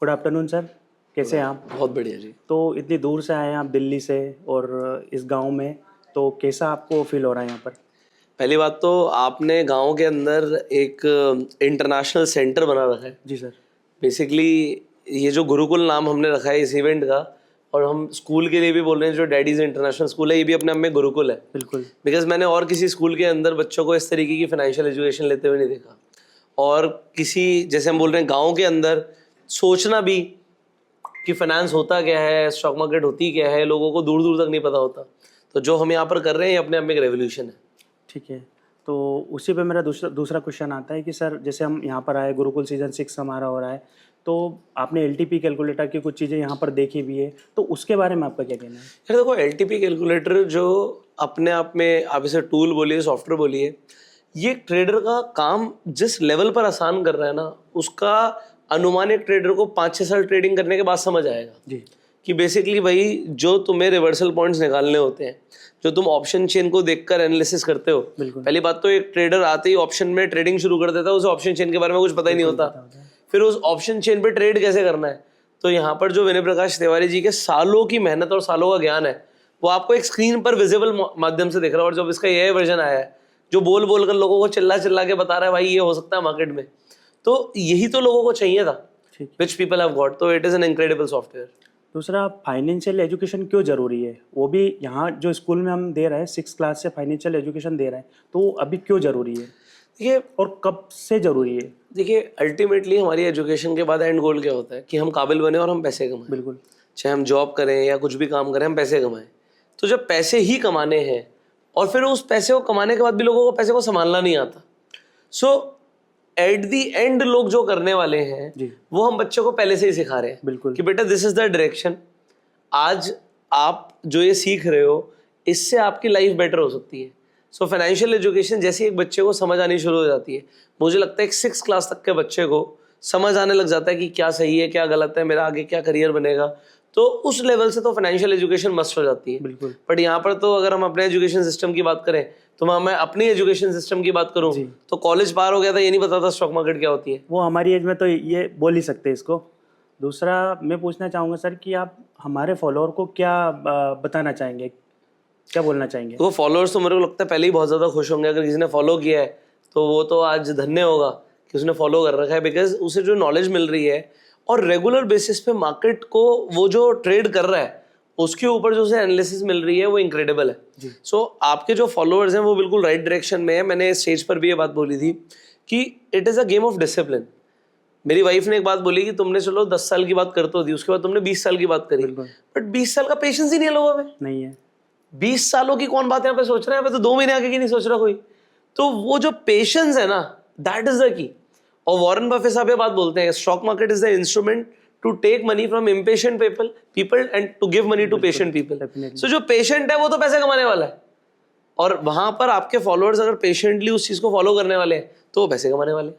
Good afternoon sir, कैसे हैं आप? बहुत बढ़िया जी। तो इतनी दूर से आए हैं आप दिल्ली से और इस गांव में, तो कैसा आपको फील हो रहा है यहाँ पर? पहली बात तो आपने गांव के अंदर एक इंटरनेशनल सेंटर बना रखा है। जी सर। बेसिकली ये जो गुरुकुल नाम हमने रखा है इस इवेंट का, और हम स्कूल के लिए भी बोल रहे हैं, जो डैडीज इंटरनेशनल स्कूल है ये भी अपने आप में गुरुकुल है। बिल्कुल। बिकॉज मैंने और किसी स्कूल के अंदर बच्चों को इस तरीके की फाइनेंशियल एजुकेशन लेते हुए नहीं देखा। और किसी, जैसे हम बोल रहे हैं, गाँव के अंदर सोचना भी कि फाइनेंस होता क्या है, स्टॉक मार्केट होती क्या है, लोगों को दूर दूर तक नहीं पता होता। तो जो हम यहाँ पर कर रहे हैं ये अपने आप में एक रेवोल्यूशन है। ठीक है, तो उसी पे मेरा दूसरा क्वेश्चन आता है कि सर जैसे हम यहाँ पर आए, गुरुकुल सीजन 6 हमारा हो रहा है, तो आपने एलटीपी कैलकुलेटर की कुछ चीज़ें यहाँ पर देखी भी है, तो उसके बारे में आपका क्या कहना है? यार देखो, एलटीपी कैलकुलेटर जो अपने आप में, आप इसे टूल बोलिए, सॉफ्टवेयर बोलिए, ये ट्रेडर का काम जिस लेवल पर आसान कर रहा है ना, उसका अनुमान एक ट्रेडर को 5-6 साल ट्रेडिंग करने के बाद समझ आएगा जी। कि बेसिकली भाई जो तुम्हें रिवर्सल पॉइंट्स निकालने होते हैं, जो तुम ऑप्शन चेन को देखकर एनालिसिस करते हो। पहली बात तो एक ट्रेडर आते ही ऑप्शन में ट्रेडिंग शुरू कर देता है, उसे ऑप्शन चेन के बारे में कुछ पता ही नहीं होता। फिर उस ऑप्शन चेन पे ट्रेड कैसे करना है, तो यहाँ पर जो विनय प्रकाश तिवारी जी के सालों की मेहनत और सालों का ज्ञान है वो आपको एक स्क्रीन पर विजिबल माध्यम से दिख रहा है। और जब इसका ये वर्जन आया है जो बोल बोल कर लोगों को चिल्ला चिल्ला के बता रहा है भाई ये हो सकता है मार्केट में, तो यही तो लोगों को चाहिए था, विच पीपल हैव गॉट। तो it is an incredible software. दूसरा, फाइनेंशियल एजुकेशन क्यों ज़रूरी है? वो भी यहाँ जो स्कूल में हम दे रहे हैं 6 क्लास से फाइनेंशियल एजुकेशन दे रहे हैं, तो अभी क्यों ज़रूरी है? देखिए, और कब से ज़रूरी है? देखिए अल्टीमेटली हमारी एजुकेशन के बाद एंड गोल क्या होता है कि हम काबिल बने और हम पैसे कमाएं। बिल्कुल। चाहे हम जॉब करें या कुछ भी काम करें, हम पैसे कमाएं। तो जब पैसे ही कमाने हैं और फिर उस पैसे को कमाने के बाद भी लोगों को पैसे को संभालना नहीं आता, सो एट दी एंड लोग जो करने वाले हैं जी। वो हम बच्चों को पहले से ही सिखा रहे हैं। बिल्कुल। कि बेटा दिस इज द डायरेक्शन, आज आप जो ये सीख रहे हो इससे आपकी लाइफ बेटर हो सकती है। सो फाइनेंशियल एजुकेशन जैसे एक बच्चे को समझ आनी शुरू हो जाती है, मुझे लगता है कि 6 क्लास तक के बच्चे को समझ आने लग जाता है कि क्या सही है क्या गलत है, मेरा आगे क्या करियर बनेगा, तो उस लेवल से तो फाइनेंशियल एजुकेशन मस्ट हो जाती है। बिल्कुल। बट यहाँ पर तो अगर हम अपने एजुकेशन सिस्टम की बात करें, तो मैं अपनी एजुकेशन सिस्टम की बात करूँ तो कॉलेज पार हो गया था, ये नहीं पता था स्टॉक मार्केट क्या होती है। वो हमारी एज में तो ये बोल ही सकते हैं इसको। दूसरा, मैं पूछना चाहूँगा सर कि आप हमारे फॉलोअर को क्या बताना चाहेंगे, क्या बोलना चाहेंगे? वो फॉलोअर्स तो मेरे को लगता है पहले ही बहुत ज़्यादा खुश होंगे। अगर किसी ने फॉलो किया है तो वो तो आज धन्य होगा कि उसने फॉलो कर रखा है, बिकॉज उसे जो नॉलेज मिल रही है और रेगुलर बेसिस पे मार्केट को वो जो ट्रेड कर रहा है उसके ऊपर जो उसे एनालिसिस मिल रही है वो इनक्रेडिबल है। सो आपके जो फॉलोअर्स हैं वो बिल्कुल राइट डायरेक्शन में है। मैंने स्टेज पर भी ये बात बोली थी कि it is a game of discipline. मेरी वाइफ ने एक बात बोली कि तुमने चलो 10 साल की बात कर तो दी, उसके बाद तुमने 20 साल की बात करी, बट 20 साल का पेशेंस ही नहीं है लोगों में। नहीं है। 20 सालों की कौन बात यहाँ पे सोच रहा है? यहाँ पे तो 2 महीने आगे की नहीं सोच रहा कोई। तो वो जो पेशेंस है ना, दैट इज द की। और वॉरेन बफे साहब ये बात बोलते हैं, stock market is the instrument to take money from impatient people and to give money to patient people. So जो पेशेंट है वो तो पैसे कमाने वाला है, और वहां पर आपके फॉलोअर्स अगर पेशेंटली उस चीज को फॉलो करने वाले हैं तो वो पैसे कमाने वाले हैं।